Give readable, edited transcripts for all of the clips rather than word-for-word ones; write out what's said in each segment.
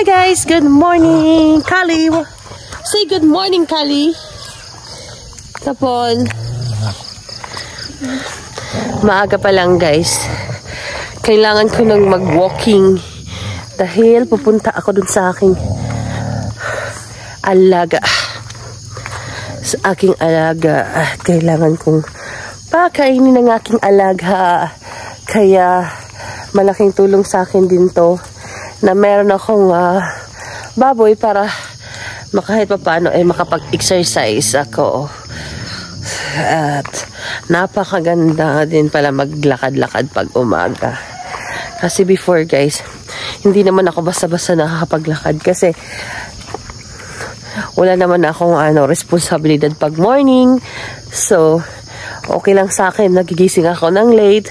Hi guys, good morning, Kali. Say good morning, Kali. Tapon. Maaga pa lang guys. Kailangan ko nang mag-walking dahil pupunta ako dun sa aking alaga. Sa aking alaga at kailangan kong pakainin ng aking alaga. Kaya malaking tulong sa akin din to na meron akong baboy para kahit pa paano ay makapag-exercise ako. At napakaganda din pala maglakad-lakad pag umaga. Kasi before guys, hindi naman ako basta-basta nakakapaglakad kasi wala naman akong responsibilidad pag morning. So, okay lang sa akin, nagigising ako ng late.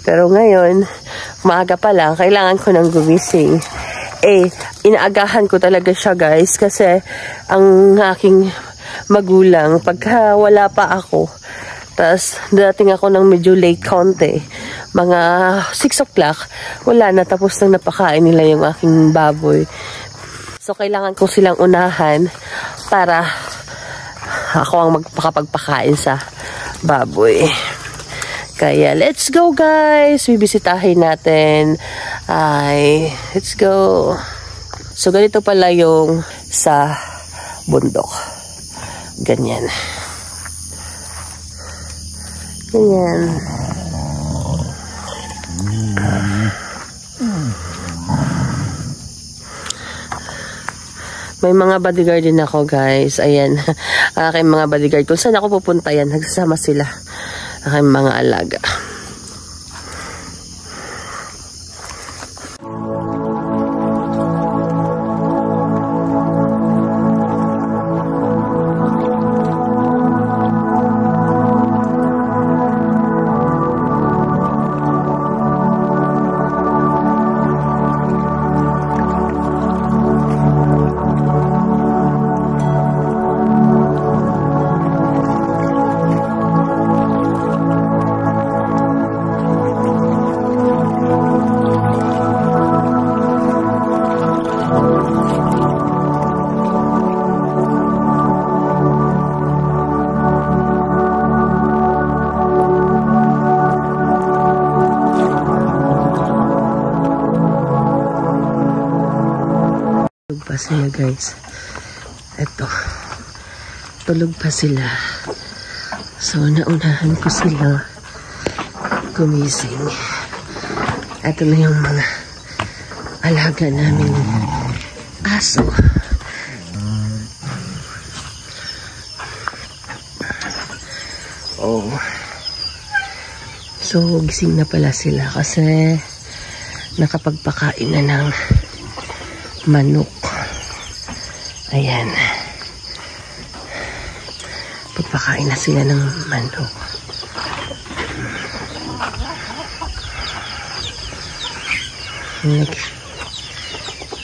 Pero ngayon, maaga pa lang, kailangan ko nang gumising. Inaagahan ko talaga siya guys kasi ang aking magulang, pagka wala pa ako, tas dating ako ng medyo late konti, mga 6 o'clock, wala na, tapos nang napakain nila yung aking baboy. So, kailangan ko silang unahan para ako ang magpakapagpakain sa baboy. Kaya, let's go guys! Bibisitahin natin. Let's go! So, ganito pala yung sa bundok. Ganyan. Ganyan. May mga bodyguard din ako guys. Ayan. Aking mga bodyguard. Kung saan ako pupunta yan, nagsasama sila. Aking mga alaga. Tulog pa sila guys. Eto. Tulog pa sila. So, naunahan ko sila gumising. Eto na yung mga alaga namin aso. Oh. So, gising na pala sila kasi nakapagpakain na ng manok. Ayan. Pagpakain na sila ng manok.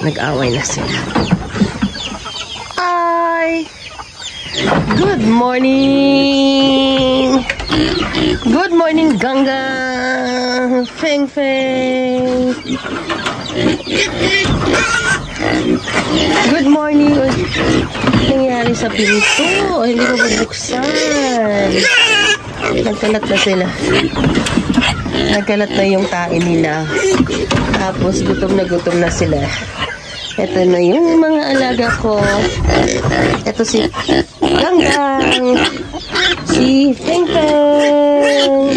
Nag-away na sila. Hi! Good morning! Good morning, Ganga! Feng Feng! Good morning! Nangyari sa pinto. Hindi ko bubuksan. Nagkalat na sila. Nagkalat na yung tae nila. Tapos gutom na sila. Ito na yung mga alaga ko. Ito si Ganggang. Si Feng Feng.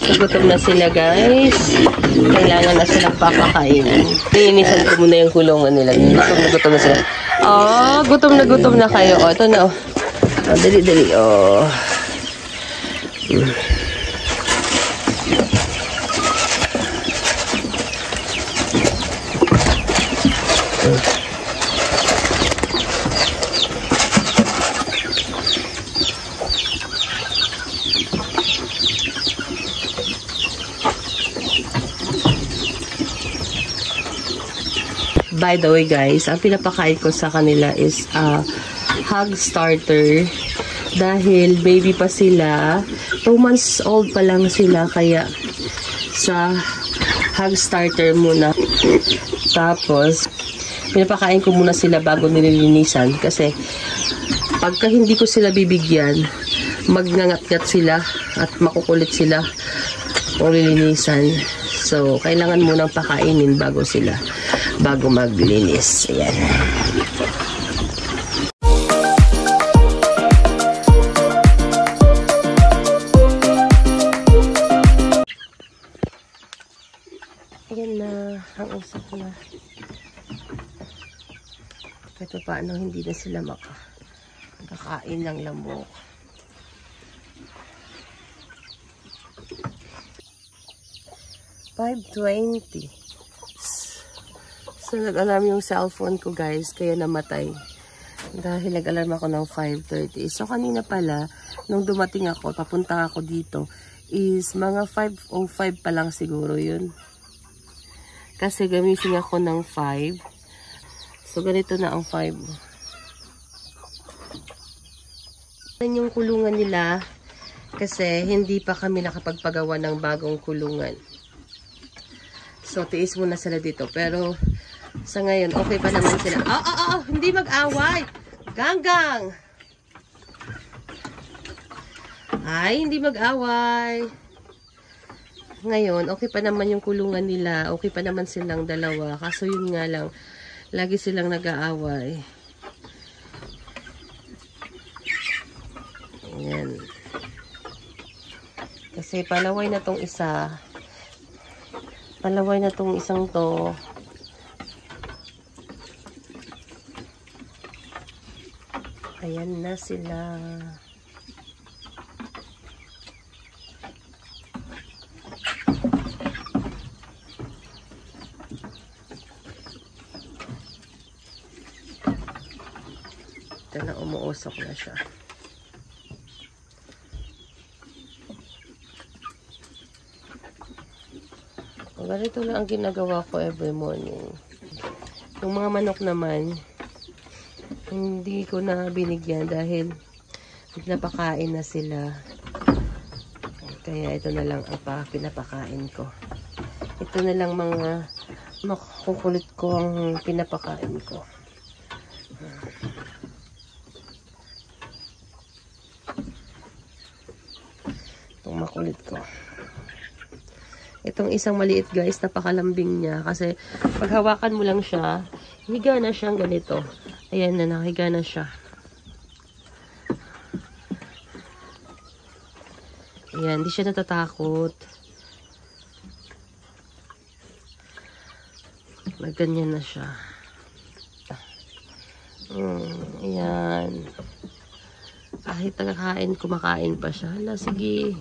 Gutom na sila guys. Kailangan na silang papakainin. Iniinisan ko muna yung kulungan nila. Gutom na sila. Oh, gutom na kayo. Oh, ito na. Oh, dali. Oh. By the way guys, ang pinapakain ko sa kanila is hog starter. Dahil baby pa sila, 2 months old pa lang sila, kaya sa hog starter muna. Tapos pinapakain ko muna sila bago nililinisan. Kasi, pagka hindi ko sila bibigyan, magngangat-ngat sila at makukulit sila kung lilinisan. So, kailangan munang pakainin bago maglinis. Ayan. Ayan na, ang usap na. Kahit paano, hindi na sila makakain ng lamok. $5.20. So, nag-alarm yung cellphone ko, guys, kaya namatay. Dahil nag-alarm ako ng 5:30. So, kanina pala, nung dumating ako, papunta ako dito, is mga 5:05 pa lang siguro yun. Kasi gamising ako ng 5. So, ganito na ang 5. Yan yung kulungan nila kasi hindi pa kami nakapagpagawa ng bagong kulungan. So, tiis muna sila dito. Pero, sa ngayon, okay pa naman sila. Hindi mag-away! Ganggang! Ay, hindi mag-away. Ngayon, okay pa naman yung kulungan nila. Okay pa naman silang dalawa. Kaso yun nga lang, lagi silang nag-aaway. Ayan. Kasi palaway na tong isa. Palaway na tong isang to. Ayan na sila. Ito na, umuusok na siya. Ganito lang ang ginagawa ko every morning. Yung mga manok naman, hindi ko na binigyan dahil napakain na sila. Kaya ito na lang ang pinapakain ko. Ito na lang mga makukulit ko ang pinapakain ko. Itong makulit ko. Itong isang maliit, guys, napakalambing niya. Kasi, pag hawakan mo lang siya, higa na siyang ganito. Ayan na, nakahiga na siya. Ayan, hindi siya natatakot. Ganyan na siya. Ayan. Kahit nagkakain, kumakain pa siya. Hala, sige.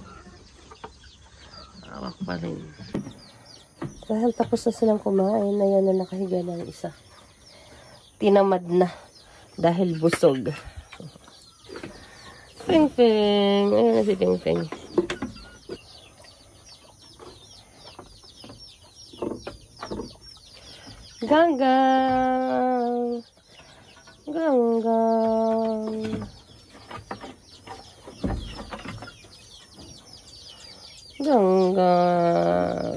Hawak pa rin. Dahil tapos na silang kumain, ayan na nakahiga na ang isa. Tinamad na dahil busog. Ping-ping. Ayan na si Ping-ping. Ganggang. Ganggang. Ganggang.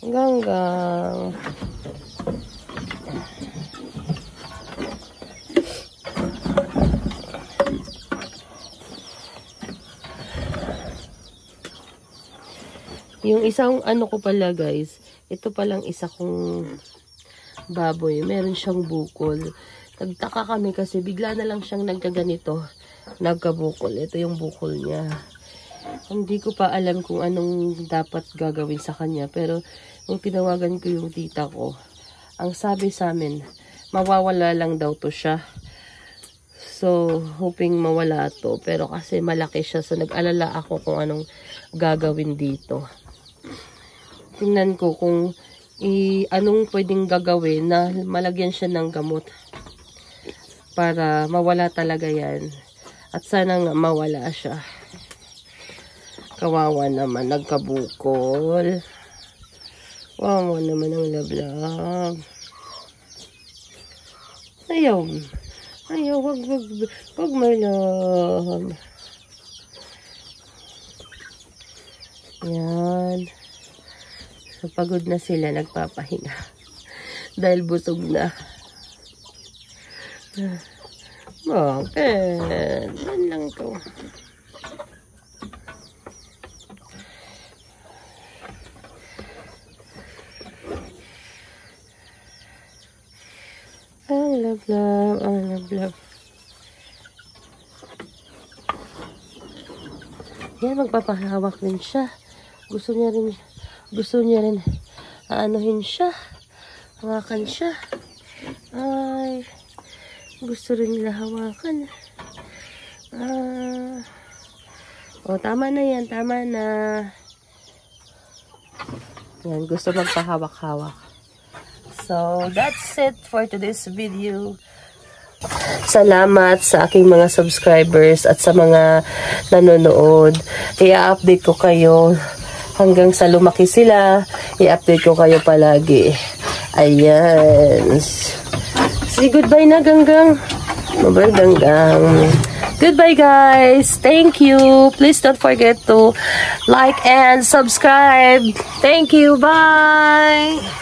Ganggang. Yung isang ano ko pala, guys, ito palang isa kong baboy. Meron siyang bukol. Nagtaka kami kasi bigla na lang siyang nagkaganito. Nagkabukol. Ito yung bukol niya. Hindi ko pa alam kung anong dapat gagawin sa kanya. Pero, nung tinawagan ko yung tita ko, ang sabi sa amin, mawawala lang daw to siya. So, hoping mawala to. Pero kasi malaki siya. So, nag-alala ako kung anong gagawin dito. Tingnan ko kung anong pwedeng gagawin na malagyan siya ng gamot. Para mawala talaga yan. At sana nga mawala siya. Kawawa naman, nagkabukol. Kawawa naman ang lablab. Ayaw. Ayaw, wag my love. Yan. So, pagod na sila, nagpapahinga. Dahil busog na. Bakit? Yan lang to. I love love, I love love. Yan, magpapahawak din siya. Gusto niya rin aanuhin siya. Hawakan siya. Ay, gusto rin nila hawakan. Tama na yan, tama na. Yan, gusto magpahawak-hawak. So, that's it for today's video. Salamat sa aking mga subscribers at sa mga nanonood. I-update ko kayo hanggang sa lumaki sila. I-update ko kayo palagi. Ayan. Say goodbye na, Ganggang. Bye, Ganggang. Goodbye, guys. Thank you. Please don't forget to like and subscribe. Thank you. Bye.